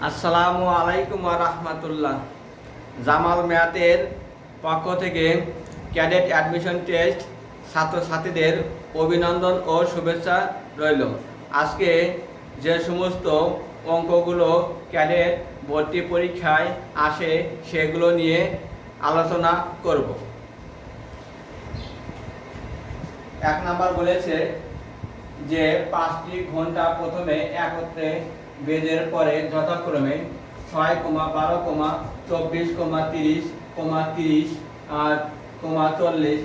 আসসালামু আলাইকুম ওয়া রাহমাতুল্লাহ। জামাল ম্যাথের পক্ষ থেকে ক্যাডেট অ্যাডমিশন টেস্ট ছাত্রছাত্রীদের অভিনন্দন ও শুভেচ্ছা রইল। আজকে যে সমস্ত অঙ্কগুলো ক্যাডেট ভর্তি পরীক্ষায় আসে সেগুলো নিয়ে আলোচনা করব। 1 নাম্বার বলেছে যে 5টি ঘন্টা প্রথমে একত্রে বেজের পরে যথাক্রমে 6, 12, 24, 30, 30 আর 40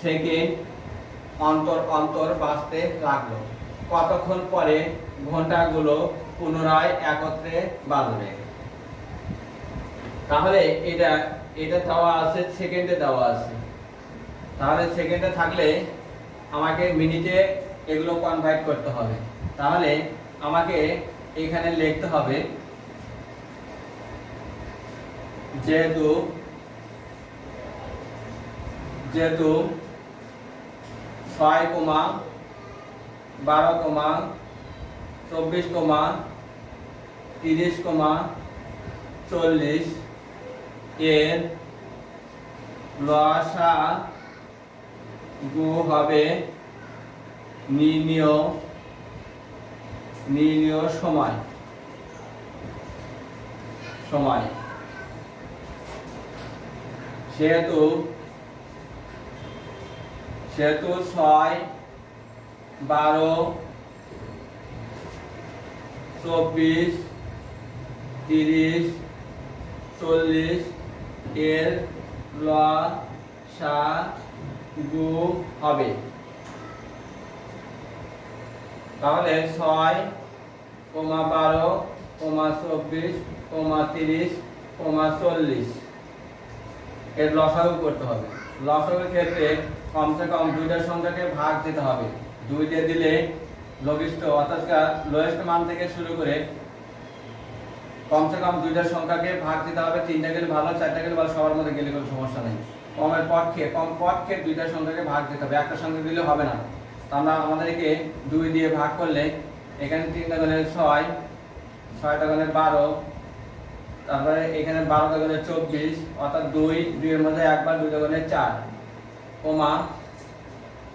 সেকেন্ড অন্তর অন্তর বাজতে লাগলো। কতক্ষণ পরে ঘন্টাগুলো পুনরায় একত্রে বাজবে? তাহলে এটা দেওয়া আছে, সেকেন্ডে দেওয়া আছে। তাহলে সেকেন্ডে থাকলে আমাকে মিনিটে এগুলো কনভার্ট করতে হবে। তাহলে আমাকে এখানে লিখতে হবে যেহেতু 6, 12, 24, 30, 40 এর লসাগু হবে নির্ণীয় সময়। সেহেতু 6, 12, 24, 30, 40 এর লসাগু হবে। তাহলে 6, 12, 24, 30, 40 এর লসাগু করতে হবে। লসাগুর ক্ষেত্রে কমসে কম দুইটার সংখ্যাকে ভাগ দিতে হবে। 2 দিয়ে দিলে লঘিষ্ঠ অর্থাৎ লোয়েস্ট মান থেকে শুরু করে কমসে কম দুইটার সংখ্যাকে ভাগ দিতে হবে। 3টা গেলে ভালো, 4টা গেলে ভালো, সবার মধ্যে গেলে কোনো সমস্যা নেই। কমপক্ষে দুইটার সংখ্যাকে ভাগ দিতে হবে, একটা সংখ্যা দিলে হবে না। আমরা আমাদেরকে 2 দিয়ে ভাগ করলে এখানে 3টা গেলে 6, 6টা গেলে 12, তারপরে এখানে 12টা গেলে 24 অর্থাৎ 2 এর মধ্যে একবার 2টা গেলে 4,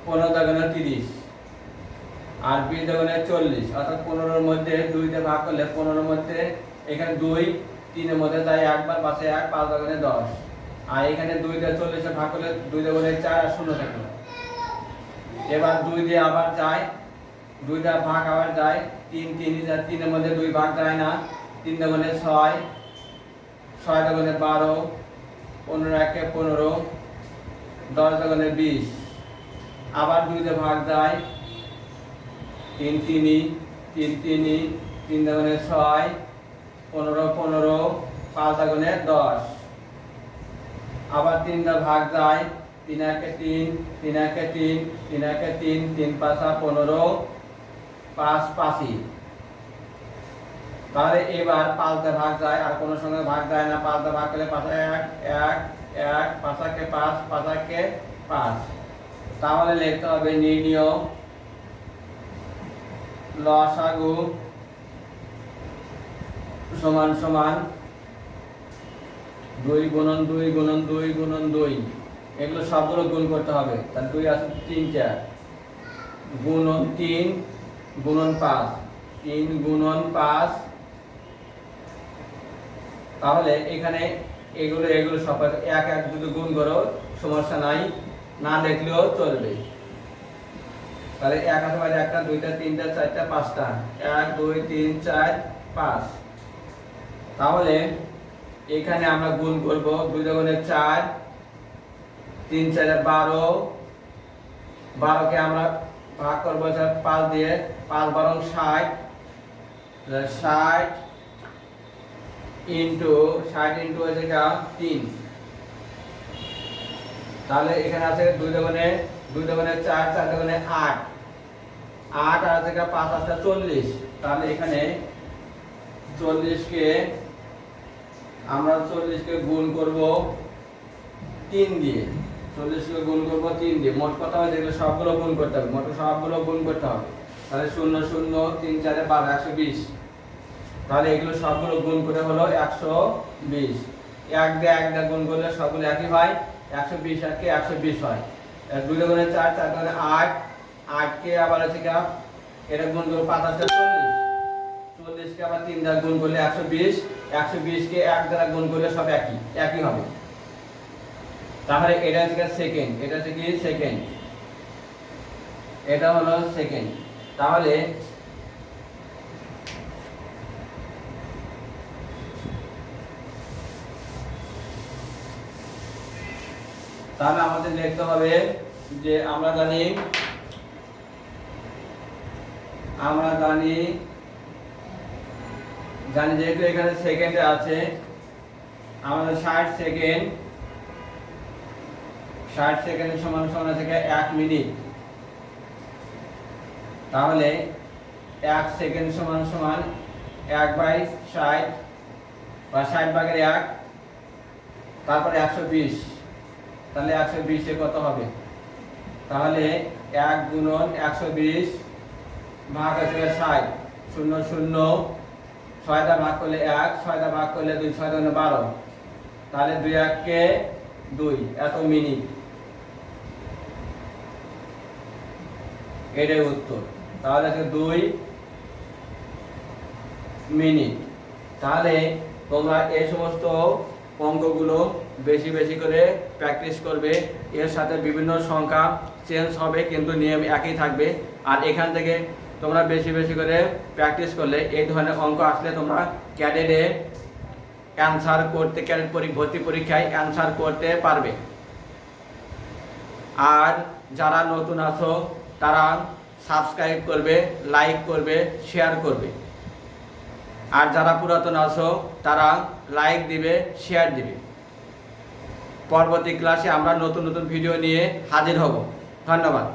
15টা গেলে 30 আর 20টা গেলে 40 অর্থাৎ 15 এর মধ্যে 2 দিয়ে ভাগ করলে 15 এর মধ্যে এখানে 2, 3 এর মধ্যে যায় একবার, পাশে 1, 5টা গেলে 10 আর এখানে 2 দিয়ে 40 এ ভাগ করলে 2টা গেলে 4 আর 0 থাকলো। এবার 2 দিয়ে আবার যায়, 2টা ভাগ আবার যায়, 3 এর মধ্যে 2 ভাগ যায় না, 3টা গেলে 6, 6টা গেলে 12, 15 একে 15, 10টা গেলে 20 আবার 2তে ভাগ যায়, 3 3টা গেলে 6, 15, 5টা গেলে 10 আবার 3টা ভাগ যায়, 3 একে 3, 3 একে 3, 3 একে 3, 3 5 15, 5 5। তাহলে এবার 5টা ভাগ যায়, আর কোনো সঙ্গে ভাগ যায় না। 5টা ভাগ করলে 5 1 1 1, 5 একে 5, 5 একে 5। তাহলে লিখতে হবে নির্ণীয় লসাগু সমান সমান 2 গুণন 2 গুণন 2 গুণন 2, এগুলো সবগুলো গুণ করতে হবে। তাহলে 2 আছে 3টা গুণন 3 গুণন 5, 3 গুণন 5। তাহলে এখানে এগুলো সব এক যদি গুণ করো সমস্যা নাই, না দেখলেও চলবে। তাহলে 1 আছে বাইরে 1টা 2টা 3টা 4টা 5টা 1 2 3 4 5। তাহলে এখানে আমরা গুণ করব 2 গুণে 4, 3 4 12, 12 কে আমরা ভাগ করব 5 দিয়ে, 5 12 60, 60 ইনটু হচ্ছে 3। তাহলে এখানে আছে 2 গুণে 4, 4 গুণে 8, 8 আর আছে 5 আছে 40। তাহলে এখানে 40 কে আমরা 40 কে গুণ করব 3 দিয়ে, 40 কে গুণ করব 3 দিয়ে। মোট কথা হয় যেগুলো সবগুলো গুণ করতে হবে, মোট সবগুলো গুণ করতে হবে। তাহলে 0 0 3 4 12 120। তাহলে এগুলো সবগুলো গুণ করে হলো 120। 1 দিয়ে 1 দিয়ে গুণ করলে সবগুলো একই হয়, 120 আর কে 120 হয়। 2 দিয়ে গুণে 4, 4 দিয়ে 8, 8 কে আবার হচ্ছে কি এটা গুণ করব 5 আর 40, 40 কে আবার 3 দ্বারা গুণ করলে 120, 120 কে 1 দ্বারা গুণ করলে সব একই হবে। তাহলে এটা হচ্ছে সেকেন্ড, এটা হচ্ছে কি সেকেন্ড, এটা হলো সেকেন্ড। তাহলে আমাদের লিখতে হবে যে আমরা জানি যেহেতু এখানে সেকেন্ডে আছে, আমাদের 60 সেকেন্ড সমান সমান আছে 1 মিনিট। তাহলে 1 সেকেন্ড সমান সমান 1/60 বা 60/1, তারপরে 120। তাহলে 120 এ কত হবে? তাহলে 1 গুণন 120 ভাগ আছে 60, 0 0, 6 দা ভাগ করলে 1, 6 দা ভাগ করলে 2, 6 দা 12। তাহলে 2 1 কে 2, এত মিনিট। এটাই উত্তর। তাহলে আছে 2 মিনিট। তাহলে তোমরা এই সমস্ত অঙ্কগুলো বেশি বেশি করে প্র্যাকটিস করবে। এর সাথে বিভিন্ন সংখ্যা চেঞ্জ হবে কিন্তু নিয়ম একই থাকবে। আর এখান থেকে তোমরা বেশি বেশি করে প্র্যাকটিস করলে এই ধরনের অঙ্ক আসলে তোমরা ক্যাডেটে অ্যান্সার করতে, ক্যাডেট ভর্তি পরীক্ষায় অ্যান্সার করতে পারবে। আর যারা নতুন আছো তারা সাবস্ক্রাইব করবে, লাইক করবে, শেয়ার করবে। আর যারা পুরাতন আছো তারা লাইক দিবে, শেয়ার দিবে। পরবর্তী ক্লাসে আমরা নতুন নতুন ভিডিও নিয়ে হাজির হব। ধন্যবাদ।